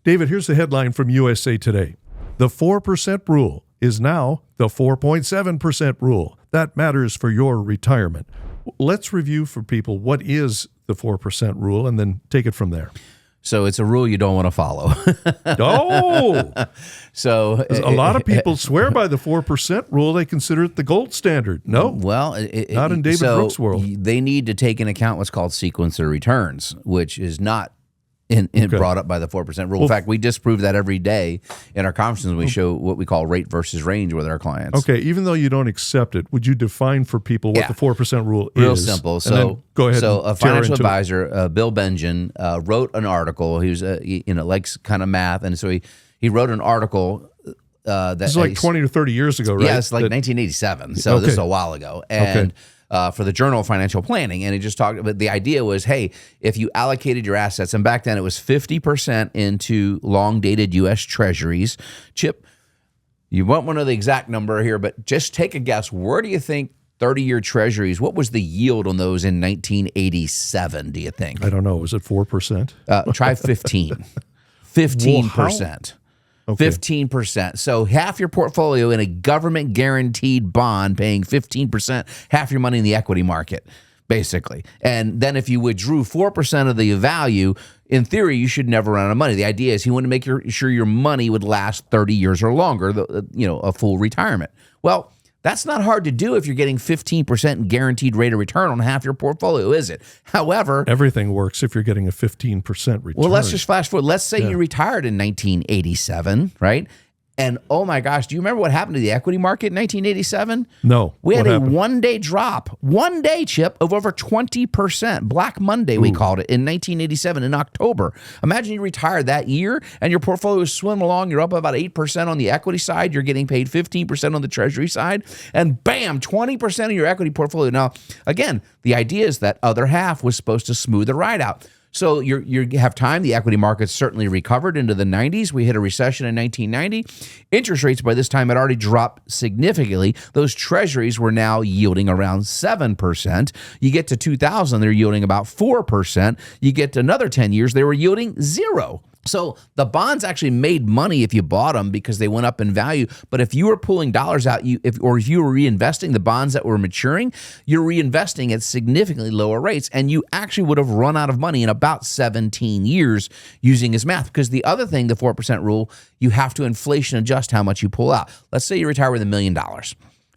David, here's the headline from USA Today. The 4% rule is now the 4.7% rule. That matters for your retirement. Let's review for people what is the 4% rule and then take it from there. So it's a rule you don't want to follow. Oh! So a lot of people swear by the 4% rule. They consider it the gold standard. No. Well, not in David Brooks' world. They need to take into account what's called sequencer returns, which is not brought up by the 4% rule. In fact, we disprove that every day in our conferences. We show what we call rate versus range with our clients. Okay, even though you don't accept it, would you define for people what the 4% rule is? Real simple. So go ahead. So a financial advisor, Bill Benjen, wrote an article. He was likes kind of math, and so he wrote an article that this is like 20 or 30 years ago, right? Yeah, it's like 1987. So this is a while ago, and. For the Journal of Financial Planning, and he just talked about the idea was, hey, if you allocated your assets, and back then it was 50% into long-dated U.S. Treasuries. Chip, you won't want to know the exact number here, but just take a guess. Where do you think 30-year Treasuries, what was the yield on those in 1987, do you think? I don't know. Was it 4%? Try 15. 15%. Okay. 15%. So half your portfolio in a government guaranteed bond paying 15%, half your money in the equity market, basically. And then if you withdrew 4% of the value, in theory, you should never run out of money. The idea is he wanted to make sure your money would last 30 years or longer, a full retirement. Well, that's not hard to do if you're getting 15% guaranteed rate of return on half your portfolio, is it? However, everything works if you're getting a 15% return. Well, let's just flash forward. Let's say you retired in 1987, right? And oh my gosh, do you remember what happened to the equity market in 1987? No. We had a one-day drop, one day, Chip, of over 20%. Black Monday, we called it, in 1987 in October. Imagine you retired that year and your portfolio is swimming along. You're up about 8% on the equity side. You're getting paid 15% on the Treasury side. And bam, 20% of your equity portfolio. Now, again, the idea is that other half was supposed to smooth the ride out. So you have time. The equity market's certainly recovered into the 90s. We hit a recession in 1990. Interest rates by this time had already dropped significantly. Those treasuries were now yielding around 7%. You get to 2000, they're yielding about 4%. You get to another 10 years, they were yielding 0. So the bonds actually made money if you bought them because they went up in value. But if you were pulling dollars out, if you were reinvesting the bonds that were maturing, you're reinvesting at significantly lower rates, and you actually would have run out of money in about 17 years using his math. Because the other thing, the 4% rule, you have to inflation adjust how much you pull out. Let's say you retire with $1 million.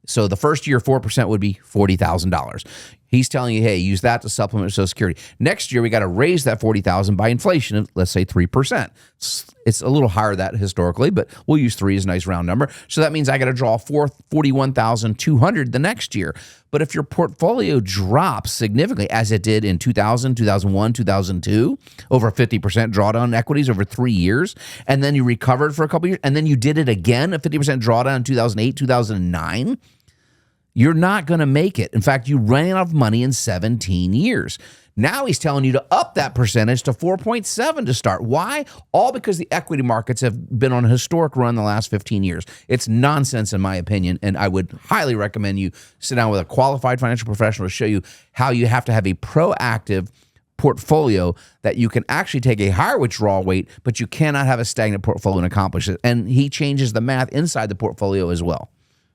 So the first year, 4% would be $40,000. He's telling you, hey, use that to supplement Social Security. Next year, we got to raise that $40,000 by inflation of, let's say, 3%. It's a little higher than that historically, but we'll use 3 as a nice round number. So that means I got to draw $41,200 the next year. But if your portfolio drops significantly, as it did in 2000, 2001, 2002, over 50% drawdown equities over 3 years, and then you recovered for a couple years, and then you did it again, a 50% drawdown in 2008, 2009, you're not going to make it. In fact, you ran out of money in 17 years. Now he's telling you to up that percentage to 4.7 to start. Why? All because the equity markets have been on a historic run the last 15 years. It's nonsense in my opinion, and I would highly recommend you sit down with a qualified financial professional to show you how you have to have a proactive portfolio that you can actually take a higher withdrawal rate, but you cannot have a stagnant portfolio and accomplish it. And he changes the math inside the portfolio as well.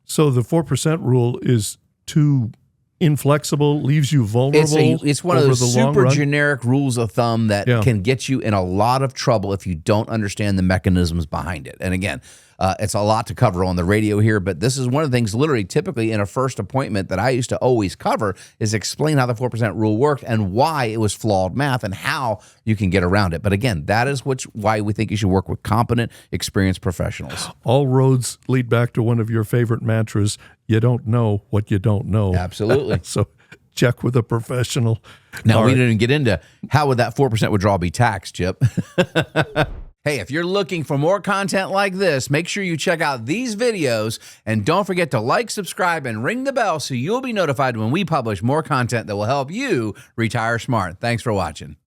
So the 4% rule is too inflexible, leaves you vulnerable. It's one of those super generic rules of thumb that can get you in a lot of trouble if you don't understand the mechanisms behind it. And again, it's a lot to cover on the radio here, but this is one of the things literally typically in a first appointment that I used to always cover is explain how the 4% rule worked and why it was flawed math and how you can get around it. But again, that is why we think you should work with competent, experienced professionals. All roads lead back to one of your favorite mantras, you don't know what you don't know. Absolutely. So check with a professional. Now, we didn't get into how would that 4% withdrawal be taxed, Chip? Hey, if you're looking for more content like this, make sure you check out these videos and don't forget to like, subscribe, and ring the bell so you'll be notified when we publish more content that will help you retire smart. Thanks for watching.